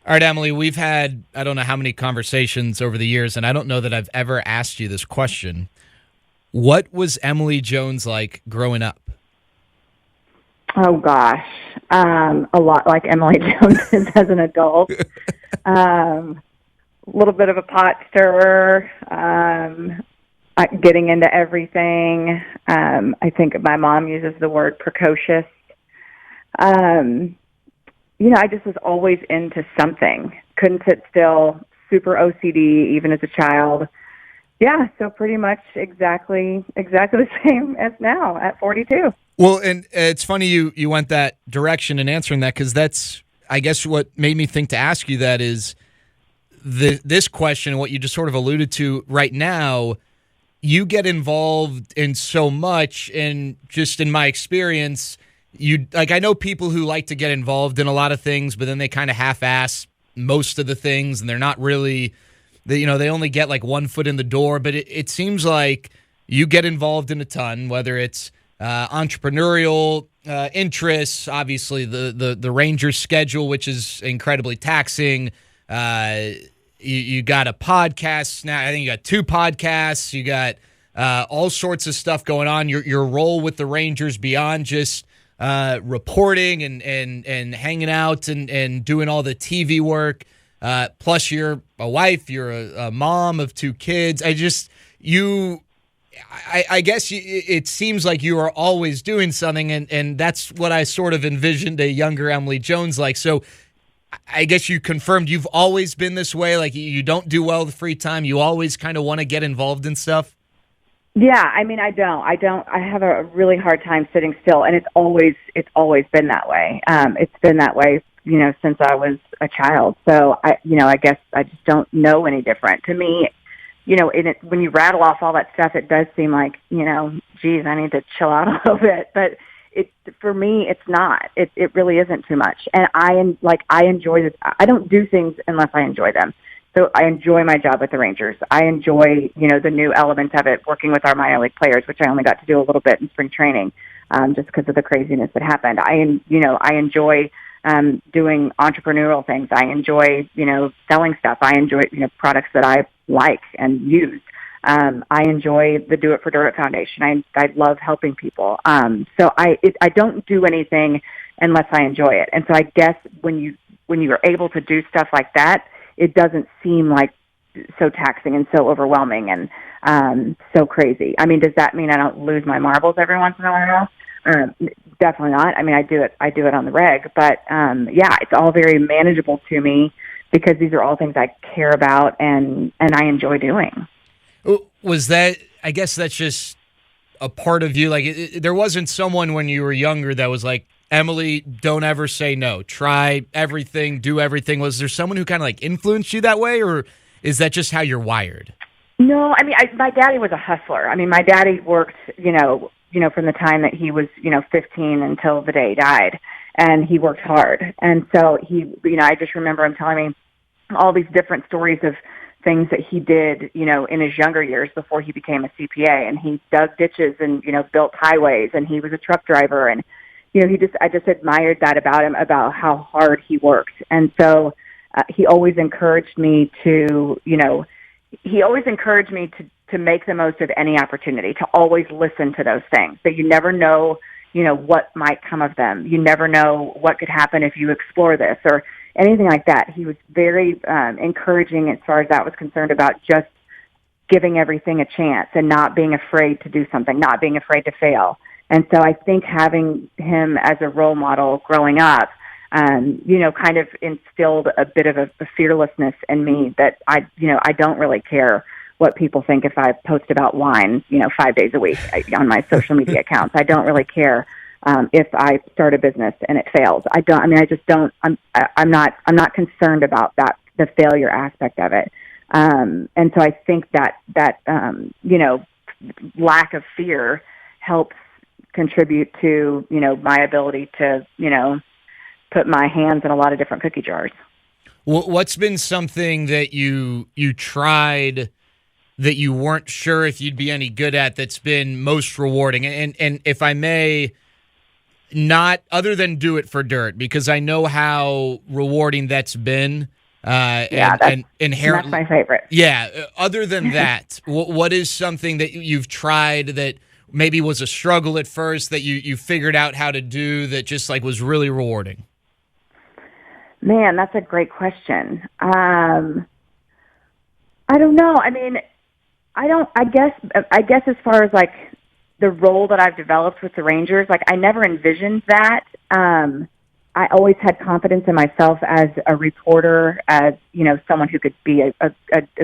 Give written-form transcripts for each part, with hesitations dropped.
All right, Emily, we've had I don't know how many conversations over the years, and I don't know that I've ever asked you this question. What was Emily Jones like growing up? Oh gosh, a lot like Emily Jones is as an adult. A little bit of a pot stirrer, getting into everything. I think my mom uses the word precocious. Um, I just was always into something. Couldn't sit still. Super OCD, even as a child. Yeah, so pretty much exactly the same as now at 42. Well, and it's funny you went that direction in answering that because that's, I guess, what made me think to ask you that is this question, what you just sort of alluded to right now. You get involved in so much, and just in my experience, I know people who like to get involved in a lot of things, but then they kind of half-ass most of the things, and they're not really, they only get like one foot in the door. But it seems like you get involved in a ton, whether it's entrepreneurial interests, obviously the Rangers schedule, which is incredibly taxing. You got a podcast now. I think you got two podcasts. You got all sorts of stuff going on. Your role with the Rangers beyond just reporting and hanging out and doing all the TV work. Plus, you're a wife. You're a mom of two kids. I guess it seems like you are always doing something, and that's what I sort of envisioned a younger Emily Jones like. So I guess you confirmed you've always been this way, like you don't do well with free time. You always kind of want to get involved in stuff. Yeah, I mean, I have a really hard time sitting still, and it's always been that way. It's been that way, since I was a child. So I guess I just don't know any different. To me, when you rattle off all that stuff, it does seem like, geez, I need to chill out a little bit. But for me, it's not. It really isn't too much. And I enjoy this. I don't do things unless I enjoy them. So I enjoy my job with the Rangers. I enjoy, the new elements of it, working with our minor league players, which I only got to do a little bit in spring training, just because of the craziness that happened. I enjoy doing entrepreneurial things. I enjoy, selling stuff. I enjoy, products that I like and use. I enjoy the Do It for Dirt Foundation. I love helping people. So I don't do anything unless I enjoy it. And so I guess when you are able to do stuff like that, it doesn't seem like so taxing and so overwhelming and so crazy. I mean, does that mean I don't lose my marbles every once in a while? Definitely not. I mean, I do it on the reg, but yeah, it's all very manageable to me because these are all things I care about and I enjoy doing. Was that, I guess that's just a part of you. Like there wasn't someone when you were younger that was like, Emily, don't ever say no. Try everything, do everything. Was there someone who kind of like influenced you that way, or is that just how you're wired? No, I mean, my daddy was a hustler. I mean, my daddy worked, from the time that he was, 15 until the day he died, and he worked hard. And so he, I just remember him telling me all these different stories of things that he did, in his younger years before he became a CPA. And he dug ditches and, built highways, and he was a truck driver. And, I just admired that about him, about how hard he worked. And so he always encouraged me to, to make the most of any opportunity, to always listen to those things. That you never know, what might come of them. You never know what could happen if you explore this or anything like that. He was very encouraging as far as that was concerned, about just giving everything a chance and not being afraid to do something, not being afraid to fail. And so I think having him as a role model growing up, kind of instilled a bit of a fearlessness in me that I don't really care what people think if I post about wine, 5 days a week on my social media accounts. I don't really care if I start a business and it fails. I'm not concerned about that, the failure aspect of it. And so I think that lack of fear helps contribute to, my ability to, put my hands in a lot of different cookie jars. What's been something that you tried that you weren't sure if you'd be any good at that's been most rewarding? And if I may, Not other than do it for dirt, because I know how rewarding that's been. And inherently, that's my favorite. Yeah. Other than that, what is something that you've tried that maybe was a struggle at first that you figured out how to do that just like was really rewarding? Man, that's a great question. I don't know. I mean, I guess as far as like the role that I've developed with the Rangers, like I never envisioned that. I always had confidence in myself as a reporter, as, someone who could be a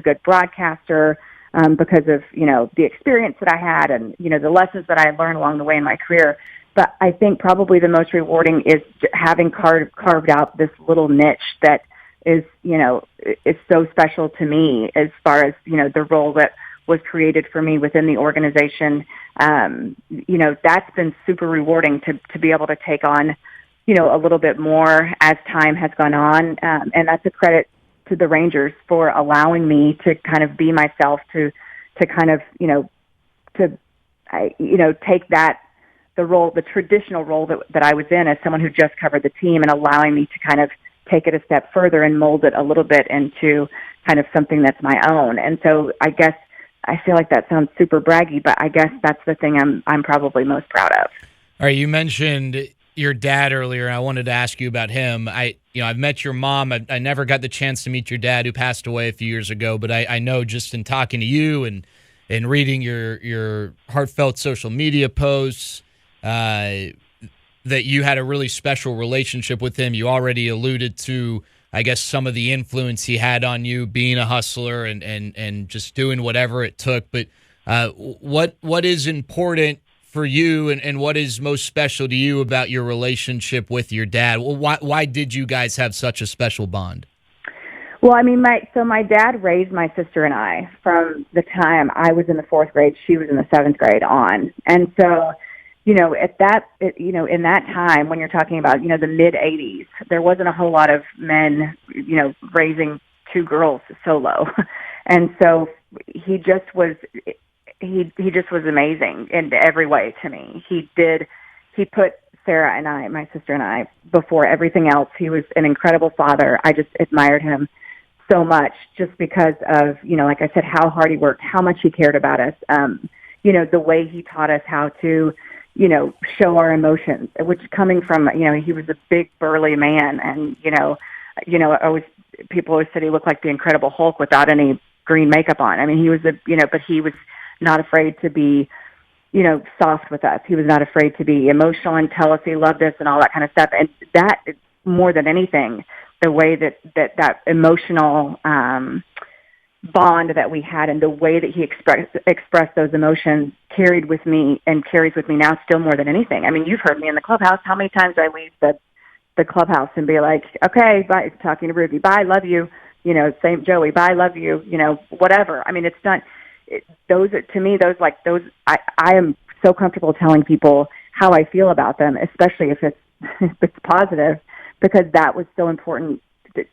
good broadcaster, because of, the experience that I had and, the lessons that I learned along the way in my career. But I think probably the most rewarding is having carved out this little niche that is so special to me as far as, the role that was created for me within the organization. That's been super rewarding to be able to take on, a little bit more as time has gone on. And that's a credit to the Rangers for allowing me to kind of be myself, to kind of, take the role, the traditional role that I was in as someone who just covered the team, and allowing me to kind of take it a step further and mold it a little bit into kind of something that's my own. And so I guess I feel like that sounds super braggy, but I guess that's the thing I'm probably most proud of. All right, you mentioned your dad earlier. I wanted to ask you about him. I've met your mom. I never got the chance to meet your dad, who passed away a few years ago, but I know just in talking to you and reading your heartfelt social media posts, that you had a really special relationship with him. You already alluded to, I guess, some of the influence he had on you, being a hustler and just doing whatever it took. But what is important for you and what is most special to you about your relationship with your dad? Well, why did you guys have such a special bond? Well, I mean, my dad raised my sister and I from the time I was in the 4th grade, she was in the 7th grade on. And so, in that time when you're talking about, the mid 80s, there wasn't a whole lot of men, raising 2 girls solo. And so he just was amazing in every way to me. He put Sarah and I, my sister and I, before everything else. He was an incredible father. I just admired him so much just because of, like I said, how hard he worked, how much he cared about us. The way he taught us how to, show our emotions, which coming from, he was a big burly man, and, people always said he looked like the Incredible Hulk without any green makeup on. I mean, he was but he was not afraid to be, soft with us. He was not afraid to be emotional and tell us he loved us and all that kind of stuff. And that, more than anything, the way that emotional bond that we had and the way that he expressed those emotions carried with me and carries with me now still more than anything. I mean, you've heard me in the clubhouse. How many times do I leave the clubhouse and be like, okay, bye, talking to Ruby, bye, love you, same Joey, bye, love you, whatever. I mean, it's not, I am so comfortable telling people how I feel about them, especially if it's positive, because that was so important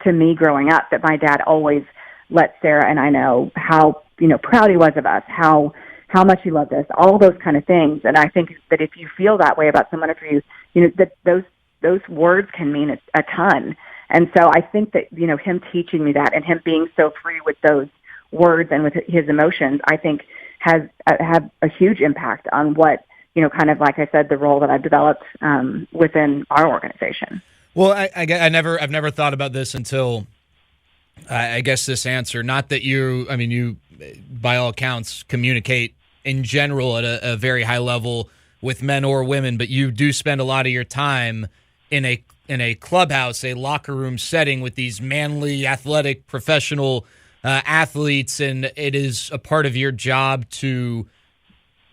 to me growing up, that my dad always let Sarah and I know how, proud he was of us, how much he loved us, all those kind of things. And I think that if you feel that way about someone, that those words can mean a ton. And so I think that, him teaching me that and him being so free with those words and with his emotions, I think has had a huge impact on what, kind of, like I said, the role that I've developed within our organization. Well, I've never thought about this until I guess this answer. Not that you, by all accounts, communicate in general at a very high level with men or women, but you do spend a lot of your time in a clubhouse, a locker room setting with these manly, athletic, professional athletes, and it is a part of your job to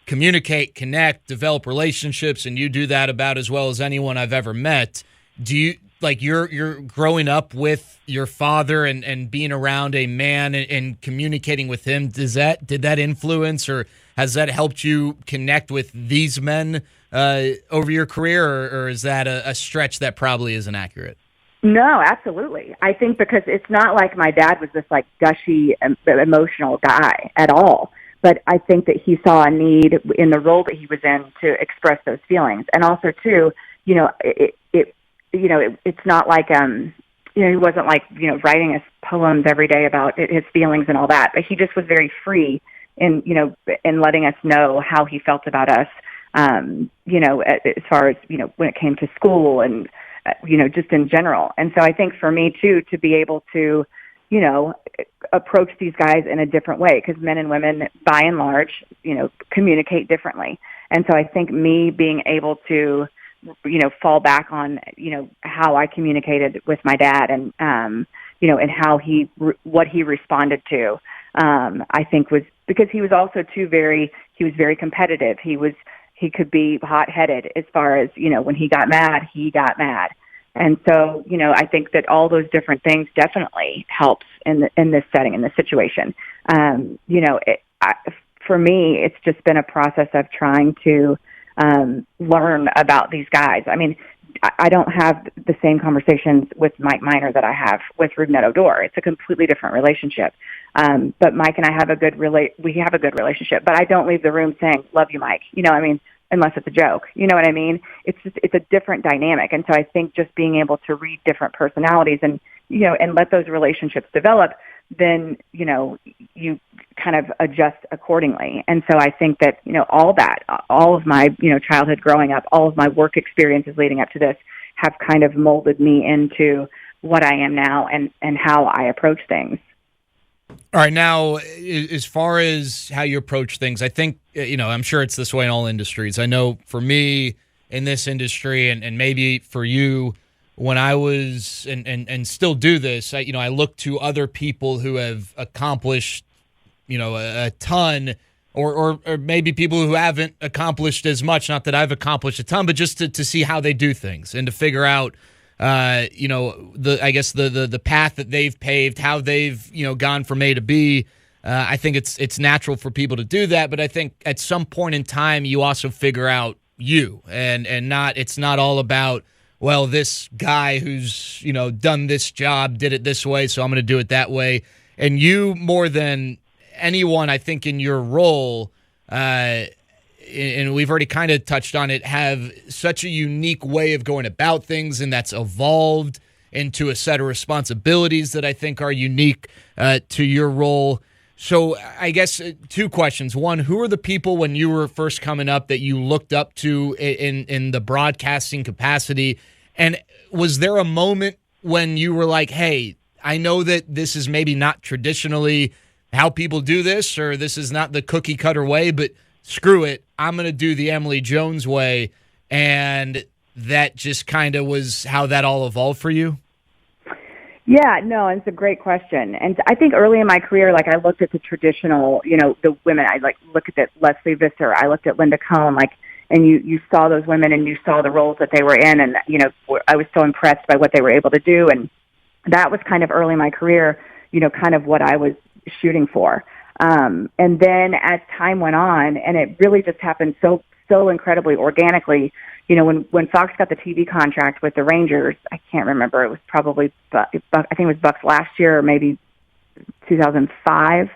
communicate, connect, develop relationships, and you do that about as well as anyone I've ever met. Do you, like, you're growing up with your father and being around a man and communicating with him, did that influence, or has that helped you connect with these men over your career, or is that a stretch that probably isn't accurate? No, absolutely. I think because it's not like my dad was this like gushy, emotional guy at all. But I think that he saw a need in the role that he was in to express those feelings. And also, too, it's not like, he wasn't like, writing us poems every day about his feelings and all that, but he just was very free in letting us know how he felt about us, as far as, when it came to school and, just in general. And so I think for me too, to be able to, approach these guys in a different way, because men and women, by and large, communicate differently. And so I think me being able to, fall back on, how I communicated with my dad and, and how what he responded to, I think was because he was also he was very competitive. He could be hot-headed as far as, when he got mad, he got mad. And so, I think that all those different things definitely helps in this setting, in this situation. For me, it's just been a process of trying to learn about these guys. I mean, I don't have the same conversations with Mike Miner that I have with Rubnet Odor. It's a completely different relationship. But Mike and I have a good relationship. But I don't leave the room saying, "Love you, Mike." Unless it's a joke. You know what I mean? It's a different dynamic. And so I think just being able to read different personalities and, and let those relationships develop, then, you kind of adjust accordingly. And so I think that, all of my, childhood growing up, all of my work experiences leading up to this have kind of molded me into what I am now and how I approach things. All right, now, as far as how you approach things, I think, I'm sure it's this way in all industries. I know for me in this industry and maybe for you, when I was and still do this, I look to other people who have accomplished, a ton or maybe people who haven't accomplished as much. Not that I've accomplished a ton, but just to see how they do things and to figure out the path that they've paved, how they've, gone from A to B. I think it's natural for people to do that, but I think at some point in time you also figure out you and it's not all about, well, this guy who's, done this job did it this way, so I'm going to do it that way. And you, more than anyone, I think in your role, and we've already kind of touched on it, have such a unique way of going about things, and that's evolved into a set of responsibilities that I think are unique to your role. So I guess two questions. One, who are the people when you were first coming up that you looked up to in the broadcasting capacity? And was there a moment when you were like, hey, I know that this is maybe not traditionally how people do this, or this is not the cookie cutter way, but screw it, I'm going to do the Emily Jones way, and that just kind of was how that all evolved for you? Yeah, no, it's a great question. And I think early in my career, I looked at the traditional, the women. I looked at Leslie Visser. I looked at Linda Cohn, and you saw those women and you saw the roles that they were in, and, I was so impressed by what they were able to do. And that was kind of early in my career, kind of what I was shooting for. And then as time went on, and it really just happened so incredibly organically, when Fox got the TV contract with the Rangers, I can't remember, it was probably, I think it was Bucks last year or maybe 2005.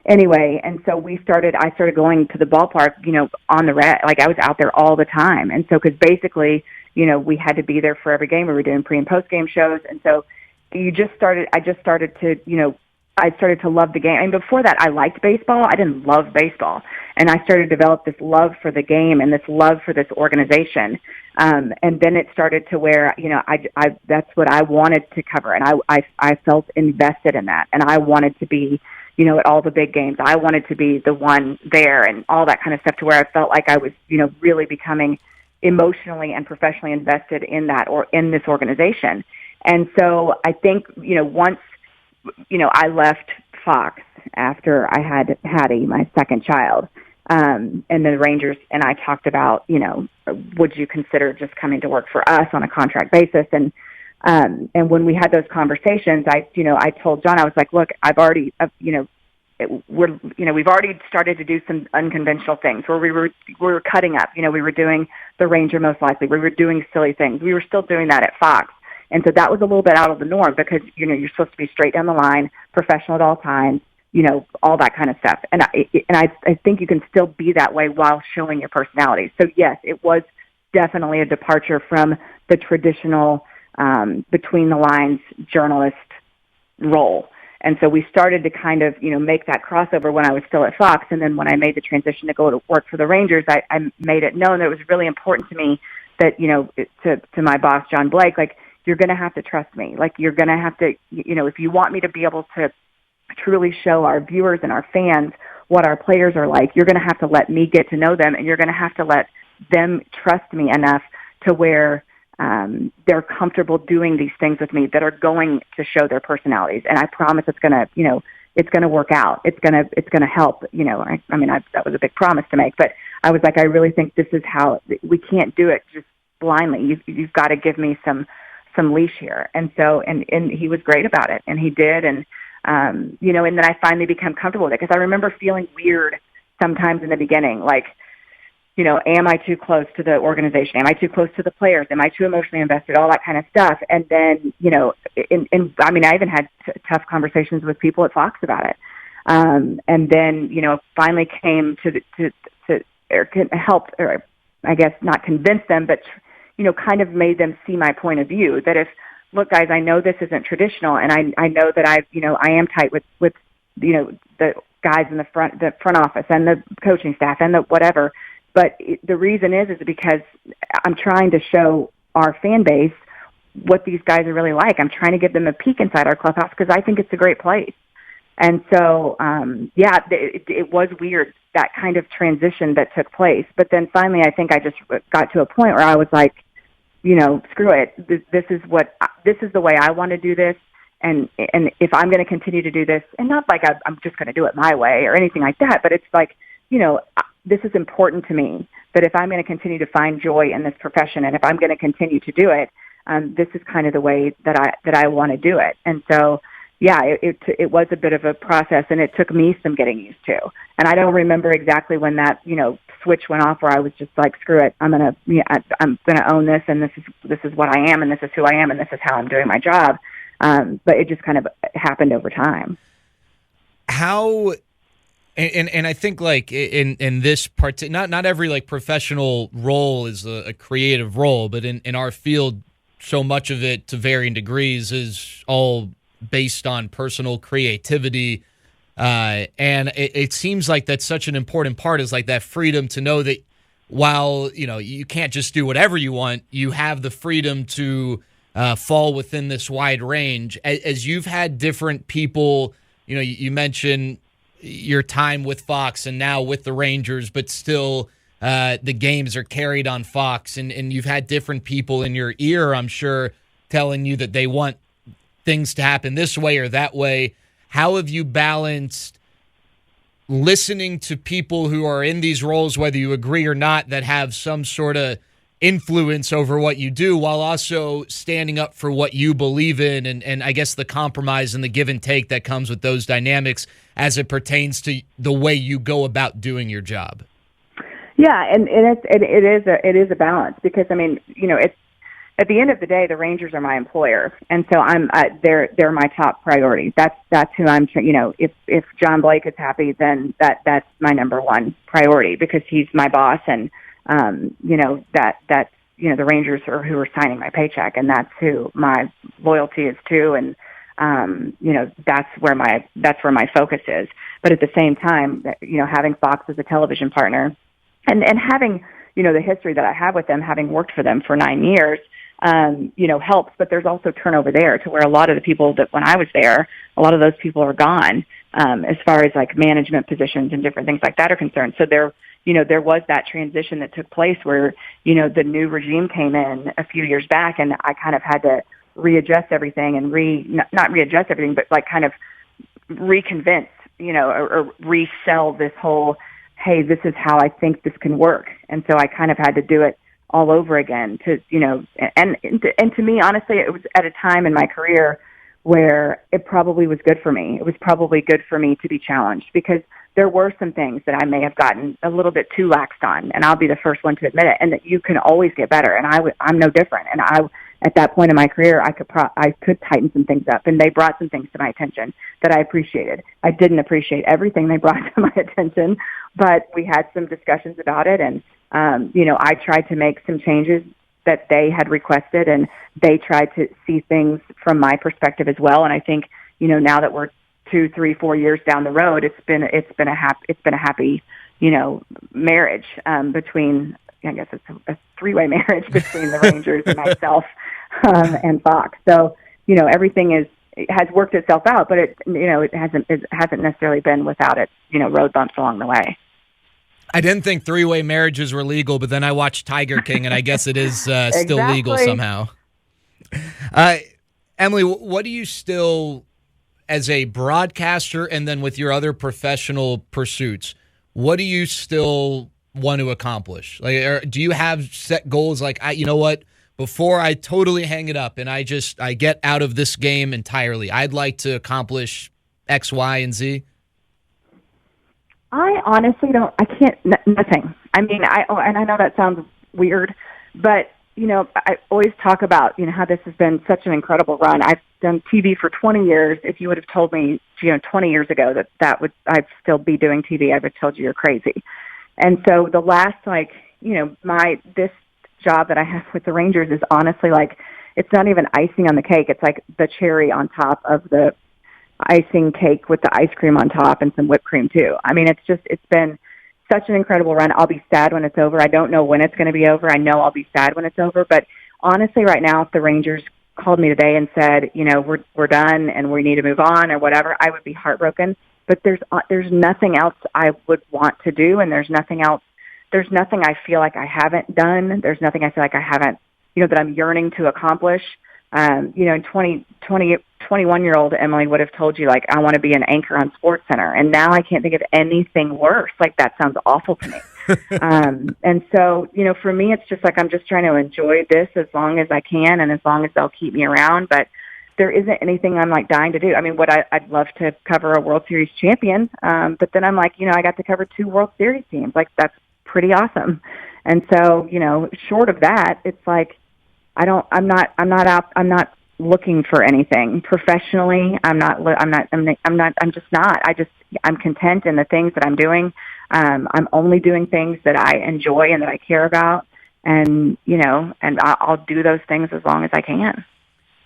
Anyway, and so I started going to the ballpark, on the red, I was out there all the time. And so, cause basically, we had to be there for every game. We were doing pre and post game shows. And so I just started to love the game. And before that, I liked baseball. I didn't love baseball. And I started to develop this love for the game and this love for this organization. And then it started to where, I that's what I wanted to cover. And I felt invested in that. And I wanted to be, at all the big games. I wanted to be the one there and all that kind of stuff, to where I felt like I was, really becoming emotionally and professionally invested in that, or in this organization. And so I think, once, I left Fox after I had Hattie, my second child, and the Rangers and I talked about, would you consider just coming to work for us on a contract basis? And when we had those conversations, I told John, I was like, look, I've already, we've already started to do some unconventional things where we were cutting up, we were doing the Ranger Most Likely, we were doing silly things. We were still doing that at Fox. And so that was a little bit out of the norm, because, you're supposed to be straight down the line, professional at all times, all that kind of stuff. And I think you can still be that way while showing your personality. So yes, it was definitely a departure from the traditional between the lines journalist role. And so we started to kind of, make that crossover when I was still at Fox. And then when I made the transition to go to work for the Rangers, I made it known that it was really important to me that, to my boss, John Blake, like, you're going to have to trust me. Like, you're going to have to, if you want me to be able to truly show our viewers and our fans what our players are like, you're going to have to let me get to know them, and you're going to have to let them trust me enough to where they're comfortable doing these things with me that are going to show their personalities. And I promise it's going to, it's going to work out. It's going to help. That was a big promise to make, but I was like, I really think this is how we can't do it just blindly. You've got to give me some leash here. And so, and he was great about it, and he did. And, and then I finally became comfortable with it, because I remember feeling weird sometimes in the beginning, like, am I too close to the organization? Am I too close to the players? Am I too emotionally invested? All that kind of stuff. And then, I even had tough conversations with people at Fox about it. And then, finally came to help, or I guess not convince them, but, kind of made them see my point of view, that if, look, guys, I know this isn't traditional, and I know that I am tight with, the guys in the front office and the coaching staff and the whatever. But the reason is because I'm trying to show our fan base what these guys are really like. I'm trying to give them a peek inside our clubhouse, because I think it's a great place. And so, it was weird, that kind of transition that took place. But then finally, I think I just got to a point where I was like, screw it. This is the way I want to do this. And if I'm going to continue to do this, and not like I'm just going to do it my way or anything like that, but it's like, this is important to me, that if I'm going to continue to find joy in this profession, and if I'm going to continue to do it, this is kind of the way that I want to do it. And so, it was a bit of a process, and it took me some getting used to. And I don't remember exactly when that, switch went off, where I was just like, screw it, I'm going to own this, and this is what I am, and this is who I am, and this is how I'm doing my job. But it just kind of happened over time. How... And I think, like, in this part, not every, like, professional role is a creative role, but in our field, so much of it, to varying degrees, is all based on personal creativity. And it seems like that's such an important part, is like that freedom to know that while, you can't just do whatever you want, you have the freedom to fall within this wide range. As you've had different people, you mentioned your time with Fox and now with the Rangers, but still the games are carried on Fox, and you've had different people in your ear, I'm sure, telling you that they want things to happen this way or that way. How have you balanced listening to people who are in these roles, whether you agree or not, that have some sort of influence over what you do, while also standing up for what you believe in, and I guess the compromise and the give and take that comes with those dynamics as it pertains to the way you go about doing your job? Yeah, and it is a balance, because it's at the end of the day, the Rangers are my employer, and so they're my top priority. That's who I'm. If John Blake is happy, then that's my number one priority, because he's my boss, and that's the Rangers are who are signing my paycheck, and that's who my loyalty is to, and that's where my focus is. But at the same time, having Fox as a television partner, and having the history that I have with them, having worked for them for 9 years, helps. But there's also turnover there, to where a lot of the people that when I was there, a lot of those people are gone, as far as like management positions and different things like that are concerned. So there was that transition that took place where, the new regime came in a few years back, and I kind of had to readjust everything and not readjust everything, but like kind of reconvince, or resell this whole, hey, this is how I think this can work. And so I kind of had to do it all over again to, and to me, honestly, it was at a time in my career where it probably was good for me. It was probably good for me to be challenged, because there were some things that I may have gotten a little bit too laxed on, and I'll be the first one to admit it, and that you can always get better. And I'm no different. at that point in my career, I could tighten some things up, and they brought some things to my attention that I appreciated. I didn't appreciate everything they brought to my attention, but we had some discussions about it, and I tried to make some changes that they had requested, and they tried to see things from my perspective as well. And I think, now that we're 2, 3, 4 years down the road, it's been a happy, marriage between. I guess it's a 3-way marriage between the Rangers and myself and Fox. So, everything has worked itself out, but it hasn't necessarily been without its, road bumps along the way. I didn't think 3-way marriages were legal, but then I watched Tiger King, and I guess it is still legal somehow. Emily, what do you still, as a broadcaster and then with your other professional pursuits, what do you still want to accomplish? Like, do you have set goals like, you know what, before I totally hang it up and I get out of this game entirely, I'd like to accomplish X, Y, and Z? I honestly nothing. I mean, and I know that sounds weird, but, I always talk about, how this has been such an incredible run. I've done TV for 20 years. If you would have told me, 20 years ago I'd still be doing TV, I would have told you you're crazy. And so the last, this job that I have with the Rangers is honestly it's not even icing on the cake. It's like the cherry on top of the icing cake with the ice cream on top and some whipped cream too. I mean, it's been such an incredible run. I'll be sad when it's over. I don't know when it's going to be over. I know I'll be sad when it's over. But honestly, right now, if the Rangers called me today and said, we're done and we need to move on or whatever, I would be heartbroken. But there's nothing else I would want to do, and there's nothing I feel like I haven't done. There's nothing I feel like I haven't, that I'm yearning to accomplish. 21-year-old Emily would have told you, I want to be an anchor on SportsCenter. And now I can't think of anything worse. That sounds awful to me. And so, for me, it's just I'm just trying to enjoy this as long as I can and as long as they'll keep me around. But there isn't anything I'm dying to do. I mean, I'd love to cover a World Series champion. But then I'm I got to cover 2 World Series teams. That's pretty awesome. And so, short of that, it's I'm not looking for anything professionally. I'm content in the things that I'm doing. I'm only doing things that I enjoy and that I care about. And, and I'll do those things as long as I can.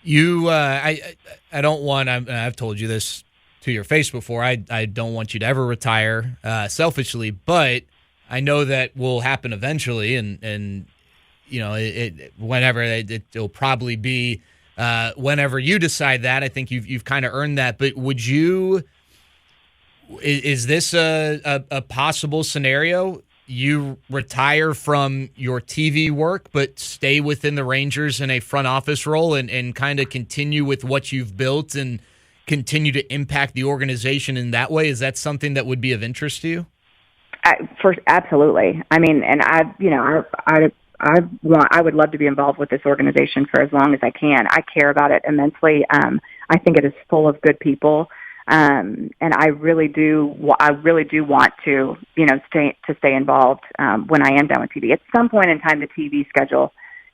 I don't want, I've told you this to your face before, I don't want you to ever retire selfishly, but I know that will happen eventually, and whenever it'll probably be whenever you decide that. I think you've kind of earned that. But is this a possible scenario? You retire from your TV work, but stay within the Rangers in a front office role and kind of continue with what you've built and continue to impact the organization in that way? Is that something that would be of interest to you? Absolutely. I mean, and I would love to be involved with this organization for as long as I can. I care about it immensely. I think it is full of good people. And I really do want to, stay involved, when I am done with TV. At some point in time, the TV schedule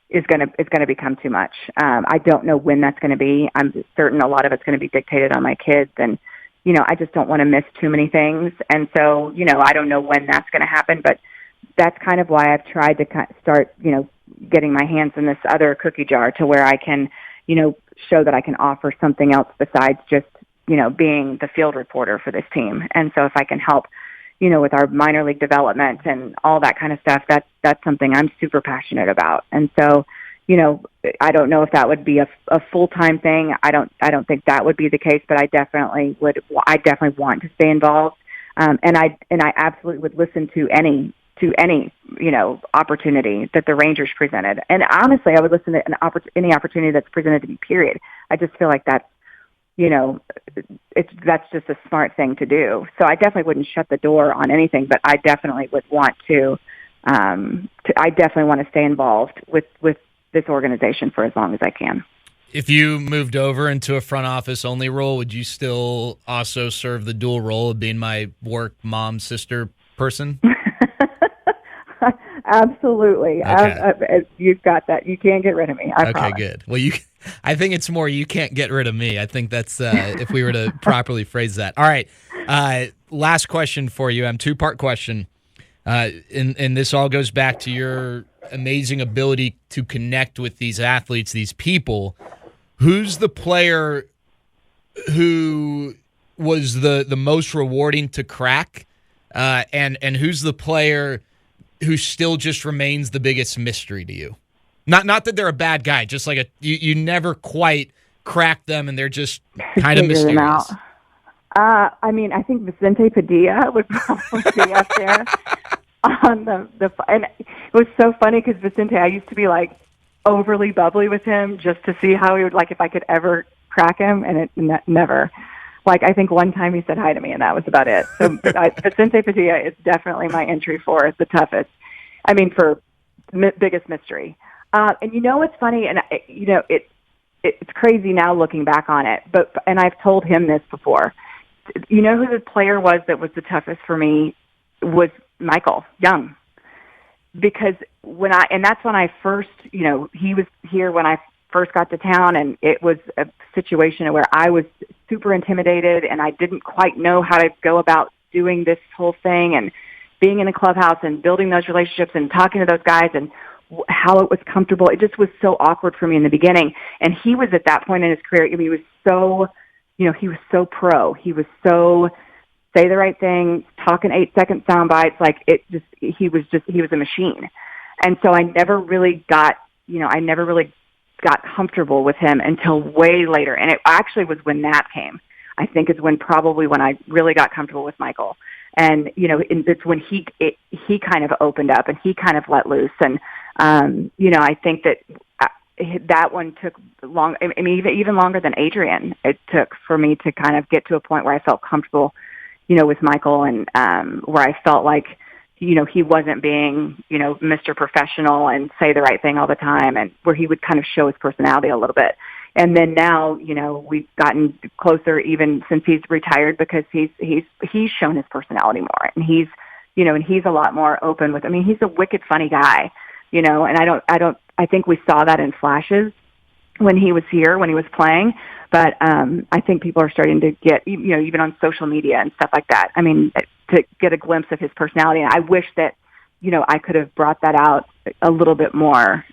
is going to become too much. I don't know when that's going to be. I'm certain a lot of it's going to be dictated on my kids, and, I just don't want to miss too many things. And so, I don't know when that's going to happen, but that's kind of why I've tried to start, getting my hands in this other cookie jar to where I can, show that I can offer something else besides just, being the field reporter for this team. And so if I can help, with our minor league development and all that kind of stuff, that's something I'm super passionate about. And so, I don't know if that would be a full-time thing. I don't think that would be the case, but I definitely want to stay involved. And I absolutely would listen to any opportunity that the Rangers presented. And honestly, I would listen to any opportunity that's presented to me, period. I just feel like that's just a smart thing to do. So I definitely wouldn't shut the door on anything, but I definitely would want I definitely want to stay involved with this organization for as long as I can. If you moved over into a front office only role, would you still also serve the dual role of being my work mom, sister person? Absolutely. Okay. You've got that. You can't get rid of me. I Okay, promise. good. Well, I think it's more you can't get rid of me. I think that's if we were to properly phrase that. All right. Last question for you. Two-part question. And this all goes back to your amazing ability to connect with these athletes, these people. Who's the player who was the most rewarding to crack, and who's the player who still just remains the biggest mystery to you? Not that they're a bad guy, just like you never quite crack them, and they're just kind of Figure them mysterious. out. I think Vicente Padilla would probably be up there on and it was so funny because Vicente, I used to be like overly bubbly with him just to see how he would, like, if I could ever crack him, and never. Like, I think one time he said hi to me, and that was about it. So Vicente Padilla is definitely my entry for the toughest. For biggest mystery. And what's funny, and it's crazy now looking back on it, and I've told him this before. Who the player was that was the toughest for me was Michael Young. Because that's when I first, he was here when I first got to town, and it was a situation where I was super intimidated, and I didn't quite know how to go about doing this whole thing, and being in the clubhouse and building those relationships and talking to those guys and how it was comfortable. It just was so awkward for me in the beginning. And he was at that point in his career, he was so, he was so pro. He was so say the right thing, talk in 8-second sound bites. Like, he was a machine. And so I never really got comfortable with him until way later. And it actually was when that came, I think, is when I really got comfortable with Michael. And, it's when he kind of opened up and he kind of let loose. And, I think that one took long. Even longer than Adrian, it took for me to kind of get to a point where I felt comfortable, with Michael, and where I felt like, he wasn't being, Mr. Professional and say the right thing all the time, and where he would kind of show his personality a little bit. And then now, we've gotten closer even since he's retired, because he's shown his personality more, and he's a lot more open with. He's a wicked funny guy, and I think we saw that in flashes when he was here, when he was playing. But I think people are starting to get, even on social media and stuff like that, to get a glimpse of his personality. And I wish that, I could have brought that out a little bit more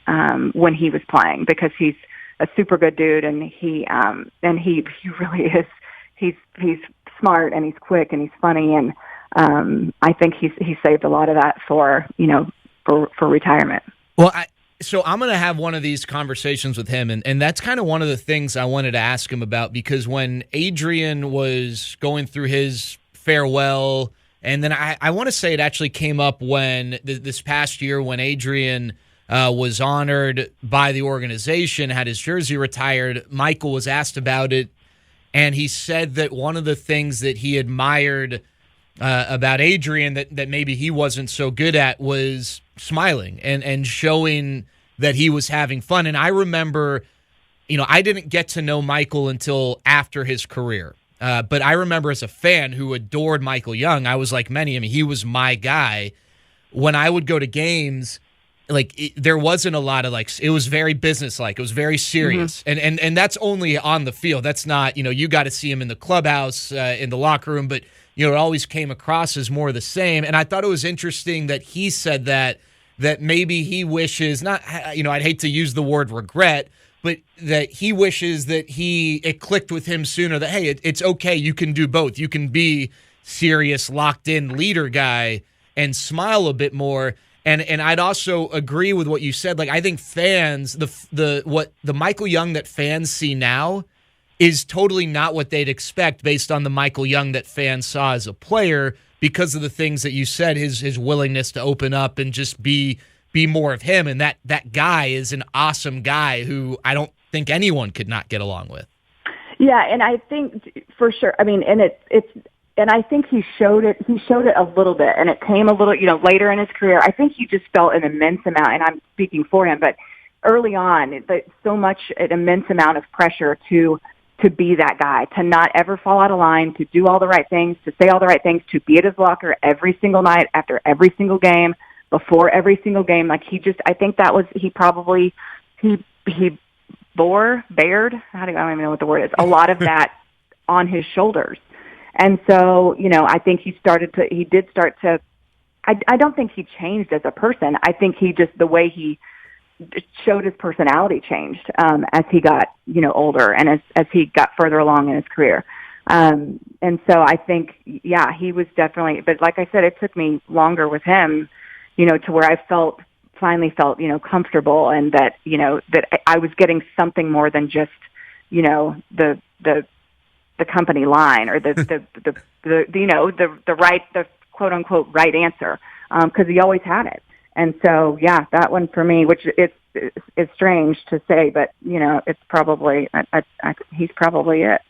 when he was playing, because he's a super good dude, and he really is. He's smart, and he's quick, and he's funny, and I think he saved a lot of that for retirement. Well, so I'm going to have one of these conversations with him, and that's kind of one of the things I wanted to ask him about, because when Adrian was going through his farewell, and then I want to say it actually came up when this past year when Adrian was honored by the organization, had his jersey retired, Michael was asked about it, and he said that one of the things that he admired about Adrian that maybe he wasn't so good at was smiling and showing that he was having fun. And I remember, I didn't get to know Michael until after his career. But I remember as a fan who adored Michael Young, I was like many. He was my guy. When I would go to games, there wasn't a lot of it was very businesslike. It was very serious. Mm-hmm. And that's only on the field. That's not, you got to see him in the clubhouse, in the locker room, but it always came across as more of the same. And I thought it was interesting that he said that maybe he wishes, not, I'd hate to use the word regret, but that he wishes that it clicked with him sooner, that, hey, it's okay, you can do both. You can be serious, locked-in leader guy and smile a bit more. And I'd also agree with what you said. I think fans, the Michael Young that fans see now is totally not what they'd expect based on the Michael Young that fans saw as a player, because of the things that you said, his willingness to open up and just be more of him. And that guy is an awesome guy who I don't think anyone could not get along with. Yeah, and I think for sure. And I think he showed it. He showed it a little bit, and it came a little, later in his career. I think he just felt an immense amount, and I'm speaking for him, but early on, an immense amount of pressure to be that guy, to not ever fall out of line, to do all the right things, to say all the right things, to be at his locker every single night after every single game, before every single game. Like I think that was, he bared, I don't even know what the word is, a lot of that on his shoulders. And so, I think he did start to, I don't think he changed as a person. I think the way he showed his personality changed as he got, older and as he got further along in his career. And so I think, he was definitely, but like I said, it took me longer with him, to where I finally felt, comfortable, and that, that I was getting something more than just, the company line or the quote unquote right answer. 'Cause he always had it. And so, that one for me, which is strange to say, but it's probably, he's probably it.